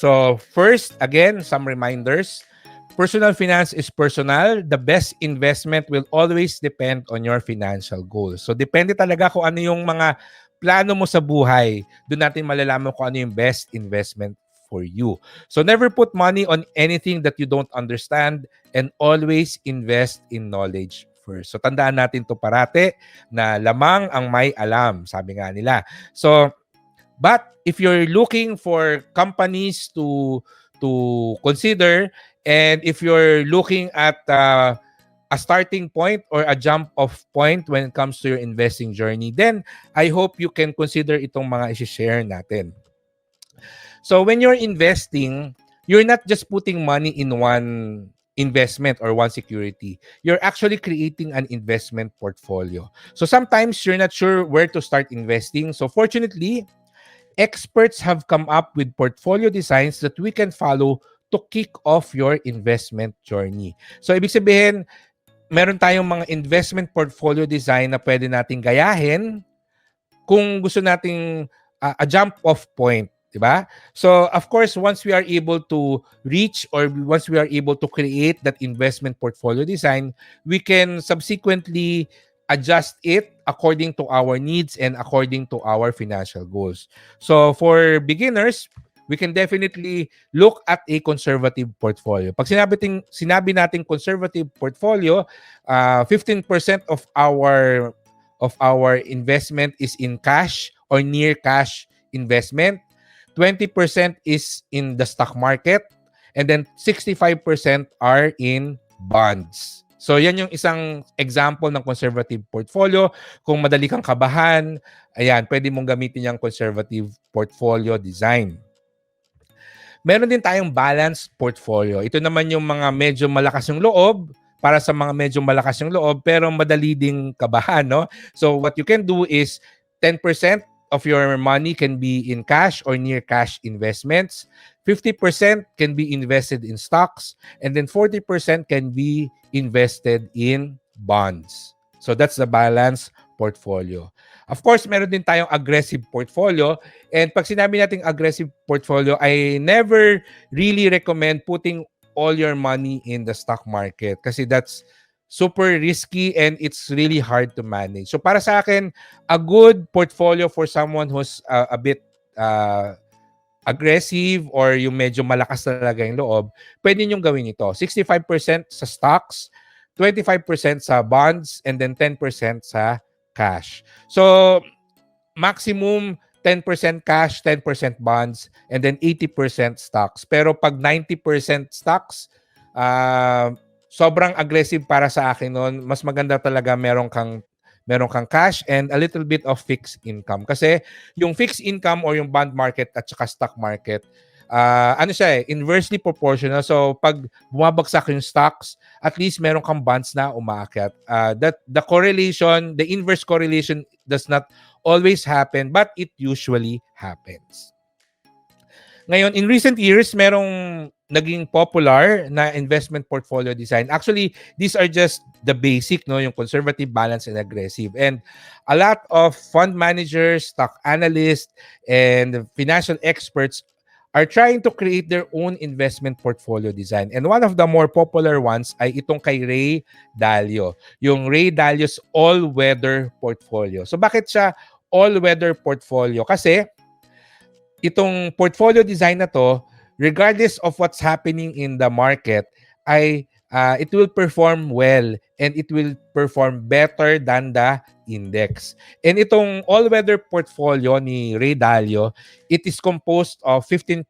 So first, again, some reminders. Personal finance is personal. The best investment will always depend on your financial goals. So depende talaga kung ano yung mga plano mo sa buhay. Doon natin malalaman kung ano yung best investment for you. So never put money on anything that you don't understand and always invest in knowledge first. So tandaan natin to parate na lamang ang may alam, sabi nga nila. So but if you're looking for companies to consider, and if you're looking at a starting point or a jump off point when it comes to your investing journey, then I hope you can consider itong mga i-share natin. So when you're investing, you're not just putting money in one investment or one security. You're actually creating an investment portfolio. So sometimes you're not sure where to start investing. So fortunately, experts have come up with portfolio designs that we can follow to kick off your investment journey. So, ibig sabihin, meron tayong mga investment portfolio design na pwede nating gayahin kung gusto nating a jump-off point. Diba? So, of course, once we are able to reach or once we are able to create that investment portfolio design, we can subsequently adjust it according to our needs and according to our financial goals. So, for beginners, we can definitely look at a conservative portfolio. Pag sinabi nating conservative portfolio, 15% of our investment is in cash or near cash investment. 20% is in the stock market, and then 65% are in bonds. So yan yung isang example ng conservative portfolio. Kung madali kang kabahan, ayan, pwede mong gamitin yung conservative portfolio design. Meron din tayong balanced portfolio. Ito naman yung mga medyo malakas yung loob, para sa mga medyo malakas yung loob pero madali ding kabahan, no? So what you can do is 10% of your money can be in cash or near cash investments. 50% can be invested in stocks, and then 40% can be invested in bonds. So that's the balanced portfolio. Of course, meron din tayong aggressive portfolio. And pag sinabi nating aggressive portfolio, I never really recommend putting all your money in the stock market kasi that's super risky and it's really hard to manage. So para sa akin, a good portfolio for someone who's a bit aggressive or yung medyo malakas talaga yung loob, pwede nyo gawin ito. 65% sa stocks, 25% sa bonds, and then 10% sa cash. So maximum 10% cash, 10% bonds, and then 80% stocks. Pero pag 90% stocks, sobrang aggressive para sa akin noon. Mas maganda talaga meron kang cash and a little bit of fixed income. Kasi yung fixed income or yung bond market at saka stock market, ano siya inversely proportional. So pag bumabagsak yung stocks, at least meron kang bonds na umaakyat. That the correlation, the inverse correlation does not always happen, but it usually happens. Ngayon, in recent years, merong naging popular na investment portfolio design. Actually, these are just the basic, no, yung conservative, balanced, and aggressive. And a lot of fund managers, stock analysts, and financial experts are trying to create their own investment portfolio design. And one of the more popular ones ay itong kay Ray Dalio. Yung Ray Dalio's all-weather portfolio. So bakit siya all-weather portfolio? Kasi itong portfolio design na to, regardless of what's happening in the market, ay it will perform well and it will perform better than the index. And itong all-weather portfolio ni Ray Dalio, it is composed of 15%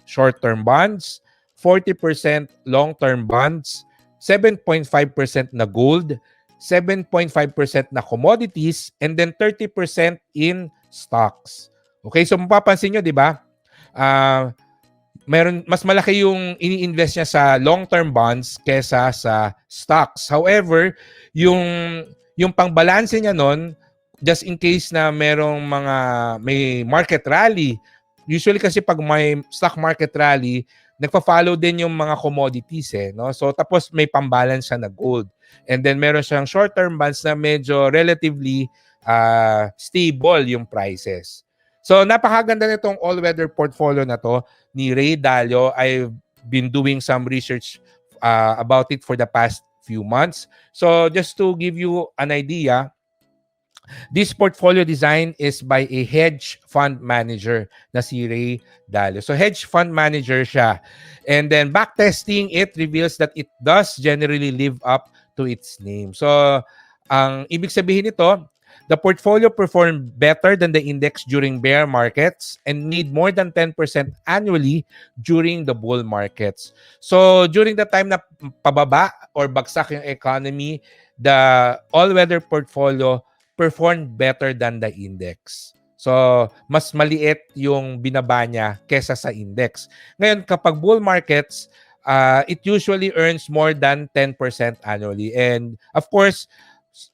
short-term bonds, 40% long-term bonds, 7.5% na gold, 7.5% na commodities, and then 30% in stocks. Okay, so mapapansin nyo, di ba? Meron mas malaki yung ini-invest niya sa long-term bonds kesa sa stocks. However, yung pangbalanse niya nun, just in case na may market rally, usually kasi pag may stock market rally, nagpa-follow din yung mga commodities no? So tapos may pambalance siya na gold. And then meron siyang short-term bonds na medyo relatively stable yung prices. So napakaganda nitong all-weather portfolio na to ni Ray Dalio. I've been doing some research about it for the past few months. So just to give you an idea, this portfolio design is by a hedge fund manager na si Ray Dalio. So hedge fund manager siya. And then backtesting, it reveals that it does generally live up to its name. So ang ibig sabihin nito, the portfolio performed better than the index during bear markets and made more than 10% annually during the bull markets. So during the time na pababa or bagsak yung economy, the all-weather portfolio performed better than the index. So, mas maliit yung binaba niya kesa sa index. Ngayon, kapag bull markets, it usually earns more than 10% annually. And of course,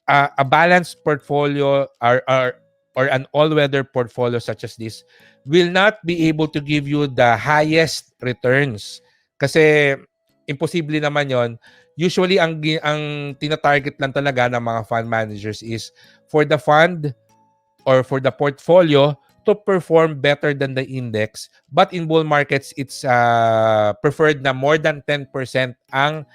a balanced portfolio or an all-weather portfolio such as this will not be able to give you the highest returns. Kasi imposible naman yon. Usually, ang tina-target lang talaga ng mga fund managers is for the fund or for the portfolio to perform better than the index. But in bull markets, it's preferred na more than 10% ang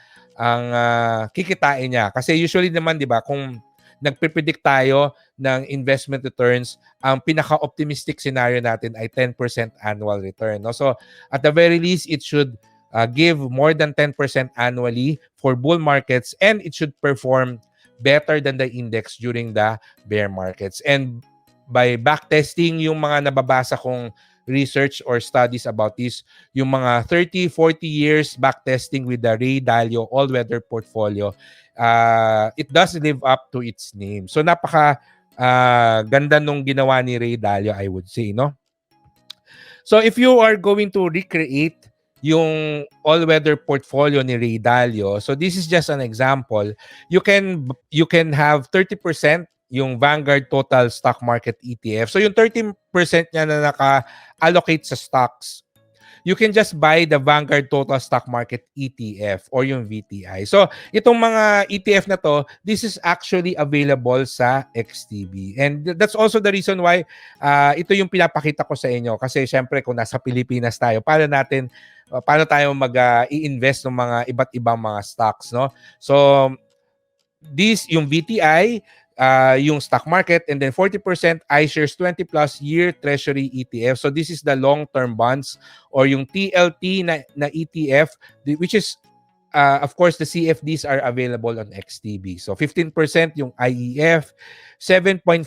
kikitain niya. Kasi usually naman, di ba, kung nagpipredict tayo ng investment returns, ang pinaka-optimistic scenario natin ay 10% annual return. No? So, at the very least, it should give more than 10% annually for bull markets, and it should perform better than the index during the bear markets. And by backtesting yung mga nababasa kong research or studies about this, yung mga 30, 40 years backtesting with the Ray Dalio all-weather portfolio, it does live up to its name. So napaka ganda nung ginawa ni Ray Dalio, I would say, no? So if you are going to recreate yung all-weather portfolio ni Ray Dalio, so this is just an example. You can have 30% yung Vanguard Total Stock Market ETF. So yung 30% niya na naka-allocate sa stocks, you can just buy the Vanguard Total Stock Market ETF or yung VTI. So itong mga ETF na to, this is actually available sa XTB. And that's also the reason why ito yung pinapakita ko sa inyo. Kasi syempre kung nasa Pilipinas tayo, paano tayo mag-i-invest ng mga iba't ibang mga stocks, no? So this yung VTI, yung stock market, and then 40% iShares 20 plus year treasury ETF. So this is the long-term bonds or yung TLT na ETF, which is of course the CFDs are available on XTB. So 15% yung IEF, 7.5%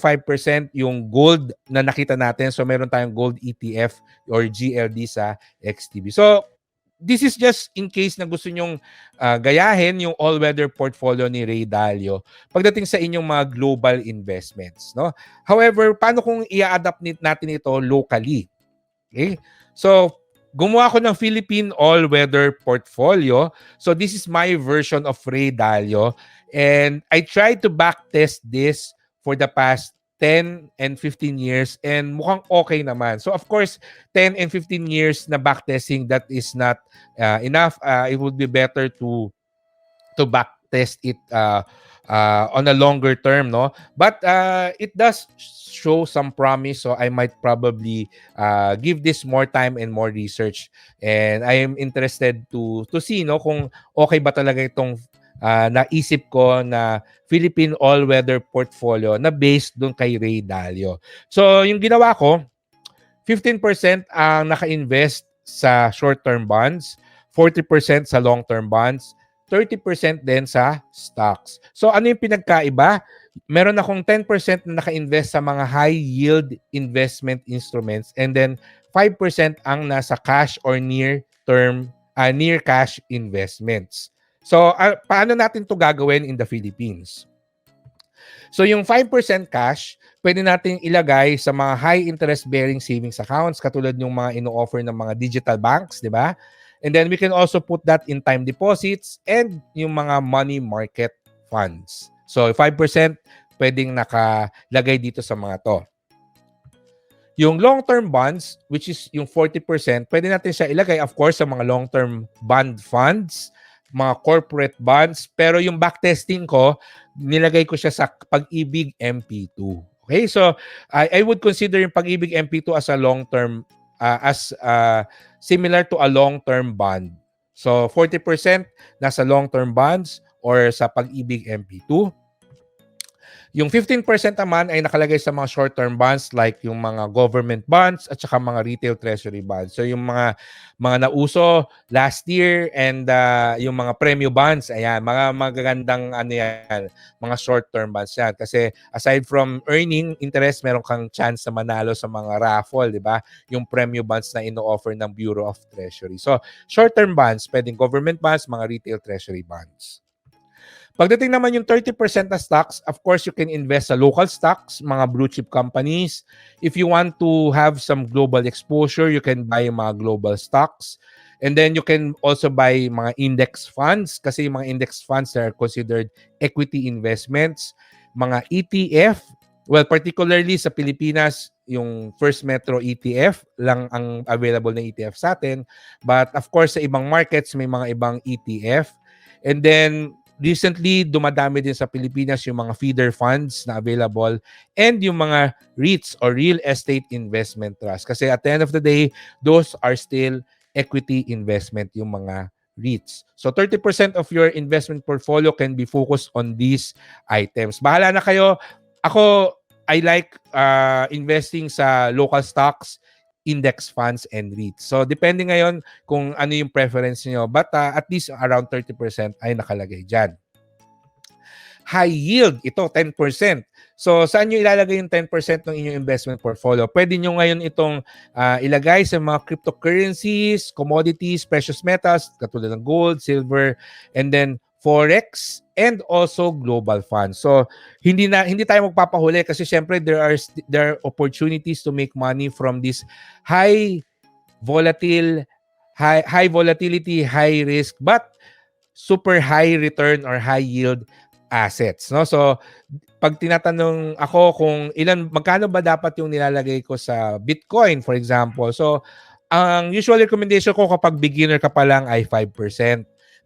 yung gold na nakita natin. So meron tayong gold ETF or GLD sa XTB. So this is just in case na gusto nyong gayahin yung all-weather portfolio ni Ray Dalio pagdating sa inyong mga global investments, no? However, paano kung i-adapt natin ito locally? Okay? So, gumawa ko ng Philippine all-weather portfolio. So, this is my version of Ray Dalio. And I tried to backtest this for the past 10 and 15 years and mukhang okay naman. So of course, 10 and 15 years na backtesting, that is not enough. It would be better to backtest it on a longer term, no? But it does show some promise, so I might probably give this more time and more research. And I am interested to see, no, kung okay ba talaga itong naisip ko na Philippine all-weather portfolio na based dun kay Ray Dalio. So, yung ginawa ko, 15% ang naka-invest sa short-term bonds, 40% sa long-term bonds, 30% din sa stocks. So, ano yung pinagkaiba? Meron akong 10% na naka-invest sa mga high-yield investment instruments, and then 5% ang nasa cash or near-term, near cash investments. So, paano natin to gagawin in the Philippines? So, yung 5% cash, pwede natin ilagay sa mga high interest bearing savings accounts katulad yung mga ino-offer ng mga digital banks, di ba? And then we can also put that in time deposits and yung mga money market funds. So, 5% pwedeng nakalagay dito sa mga to. Yung long-term bonds, which is yung 40%, pwede natin siya ilagay, of course, sa mga long-term bond funds, mga corporate bonds, pero yung backtesting ko, nilagay ko siya sa Pag-ibig MP2. Okay? So, I would consider yung Pag-ibig MP2 as a long-term as similar to a long-term bond. So 40% nasa long-term bonds or sa Pag-ibig MP2. Yung 15% naman ay nakalagay sa mga short-term bonds like yung mga government bonds at saka mga retail treasury bonds. So yung mga nauso last year and yung mga premium bonds, ayan, mga magagandang ano yan, mga short-term bonds yan. Kasi aside from earning interest, meron kang chance na manalo sa mga raffle, di ba? Yung premium bonds na ino-offer ng Bureau of Treasury. So short-term bonds, pwedeng government bonds, mga retail treasury bonds. Pagdating naman yung 30% na stocks, of course, you can invest sa local stocks, mga blue chip companies. If you want to have some global exposure, you can buy mga global stocks. And then you can also buy mga index funds kasi yung mga index funds are considered equity investments. Mga ETF, well, particularly sa Pilipinas, yung First Metro ETF lang ang available na ETF sa atin. But of course, sa ibang markets, may mga ibang ETF. And then, recently, dumadami din sa Pilipinas yung mga feeder funds na available and yung mga REITs or Real Estate Investment Trust. Kasi at the end of the day, those are still equity investment, yung mga REITs. So 30% of your investment portfolio can be focused on these items. Bahala na kayo. Ako, I like investing sa local stocks, index funds, and REITs. So, depende ngayon kung ano yung preference niyo. But at least around 30% ay nakalagay dyan. High yield, ito 10%. So, saan nyo ilalagay yung 10% ng inyong investment portfolio? Pwede nyo ngayon itong ilagay sa mga cryptocurrencies, commodities, precious metals, katulad ng gold, silver, and then forex, and also global funds. So, hindi tayo magpapahuli kasi syempre there are opportunities to make money from this high volatility, high risk, but super high return or high yield assets, no? So, pag tinatanong ako kung magkano ba dapat yung nilalagay ko sa Bitcoin, for example. So, ang usual recommendation ko kapag beginner ka pa lang ay 5%.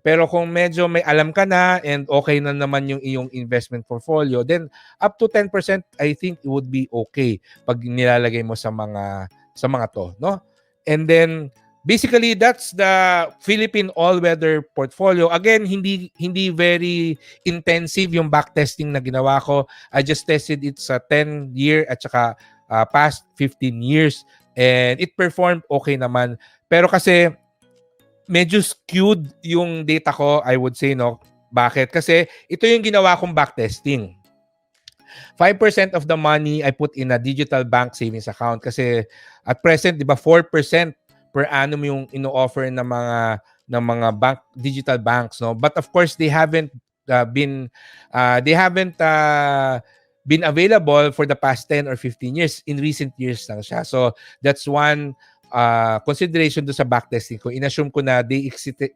Pero kung medyo may alam ka na and okay na naman yung iyong investment portfolio, then up to 10% I think it would be okay pag nilalagay mo sa mga to, no? And then basically that's the Philippine all-weather portfolio. Again, hindi very intensive yung backtesting na ginawa ko. I just tested it sa 10-year at saka past 15 years and it performed okay naman. Pero kasi medyo skewed yung data ko, I would say, no? Bakit? Kasi ito yung ginawa kong backtesting. 5% of the money I put in a digital bank savings account kasi at present, di ba, 4% per annum yung ino-offer ng mga digital banks, no? But of course, they haven't been available for the past 10 or 15 years. In recent years lang siya. So that's one consideration do sa backtesting ko. Inassume ko na they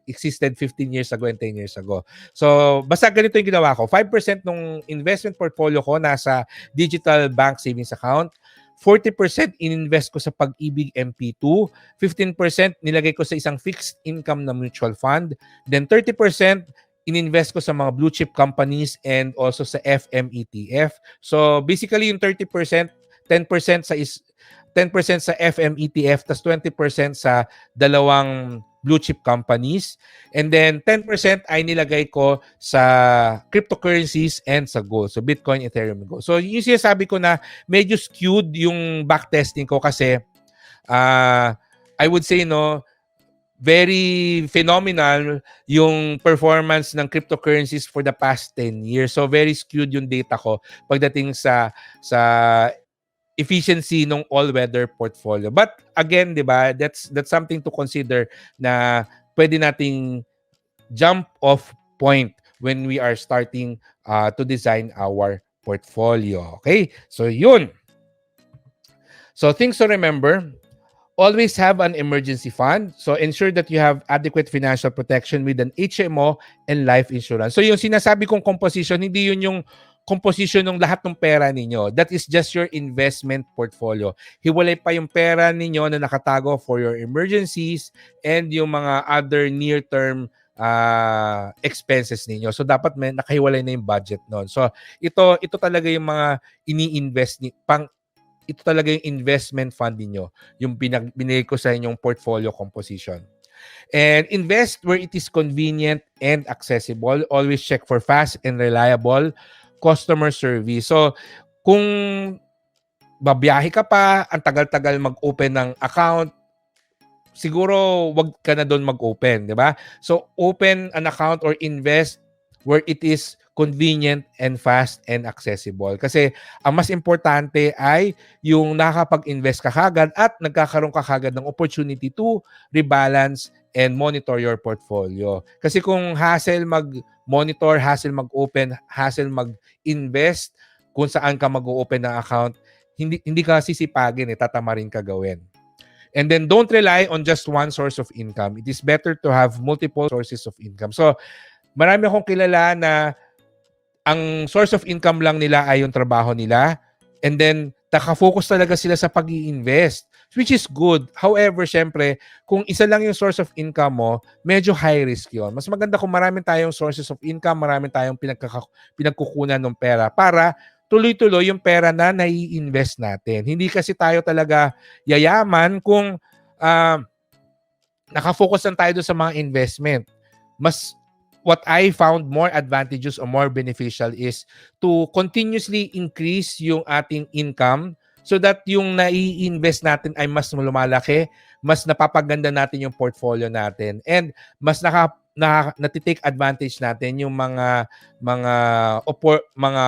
existed 15 years ago and 10 years ago. So, basta ganito yung ginawa ko. 5% ng investment portfolio ko nasa digital bank savings account. 40% ininvest ko sa Pag-ibig MP2. 15% nilagay ko sa isang fixed income na mutual fund. Then 30% ininvest ko sa mga blue chip companies and also sa FM ETF. So, basically yung 30%, 10% sa FM ETF, tas 20% sa dalawang blue chip companies. And then 10% ay nilagay ko sa cryptocurrencies and sa gold. So Bitcoin, Ethereum, and gold. So yung sinasabi ko na medyo skewed yung backtesting ko kasi I would say, no, very phenomenal yung performance ng cryptocurrencies for the past 10 years. So very skewed yung data ko pagdating sa efficiency ng all-weather portfolio. But again, 'di ba, that's something to consider na pwede nating jump off point when we are starting to design our portfolio. Okay? So yun. So things to remember, always have an emergency fund. So ensure that you have adequate financial protection with an HMO and life insurance. So yung sinasabi kong composition, hindi yun yung composition ng lahat ng pera ninyo. That is just your investment portfolio. Hiwalay pa yung pera ninyo na nakatago for your emergencies and yung mga other near-term expenses ninyo. So dapat may nakahiwalay na yung budget noon. So ito talaga yung mga ini-invest ito talaga yung investment fund niyo, yung binigay ko sa inyong portfolio composition. And invest where it is convenient and accessible. Always check for fast and reliable customer service. So, kung babiyahe ka pa, ang tagal-tagal mag-open ng account, siguro wag ka na doon mag-open, di ba? So, open an account or invest where it is convenient and fast and accessible. Kasi ang mas importante ay yung nakakapag-invest ka kagad at nagkakaroon ka kagad ng opportunity to rebalance and monitor your portfolio. Kasi kung hassle mag-monitor, hassle mag-open, hassle mag-invest, kung saan ka mag-open ng account, hindi ka sisipagin, tatamarin ka gawin. And then don't rely on just one source of income. It is better to have multiple sources of income. So, marami akong kilala na ang source of income lang nila ay yung trabaho nila. And then, nakafocus talaga sila sa pag-i-invest, which is good. However, syempre, kung isa lang yung source of income mo, medyo high risk yon. Mas maganda kung marami tayong sources of income, marami tayong pinagkukunan ng pera para tuloy-tuloy yung pera na nai-invest natin. Hindi kasi tayo talaga yayaman kung nakafocus lang tayo doon sa mga investment. Mas what I found more advantageous or more beneficial is to continuously increase yung ating income so that yung nai-invest natin ay mas lumalaki, mas napapaganda natin yung portfolio natin, and mas natitake advantage natin yung mga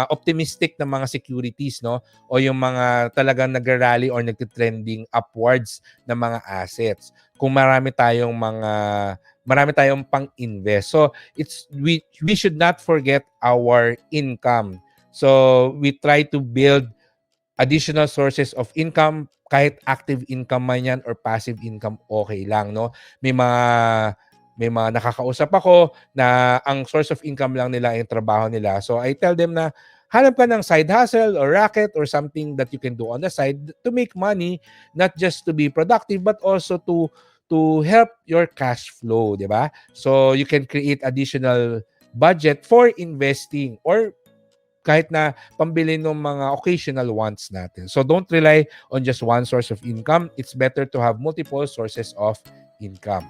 optimistic na mga securities, no, o yung mga talagang nag-rally or nagte-trending upwards na mga assets. Kung marami tayong pang-invest. So we should not forget our income. So we try to build additional sources of income, kahit active income man yan or passive income, okay lang, no? May mga nakakausap ako na ang source of income lang nila ay yung trabaho nila. So I tell them na hanap ka ng side hustle or racket or something that you can do on the side to make money, not just to be productive but also to help your cash flow, di ba? So you can create additional budget for investing or kahit na pambili ng mga occasional wants natin. So don't rely on just one source of income. It's better to have multiple sources of income.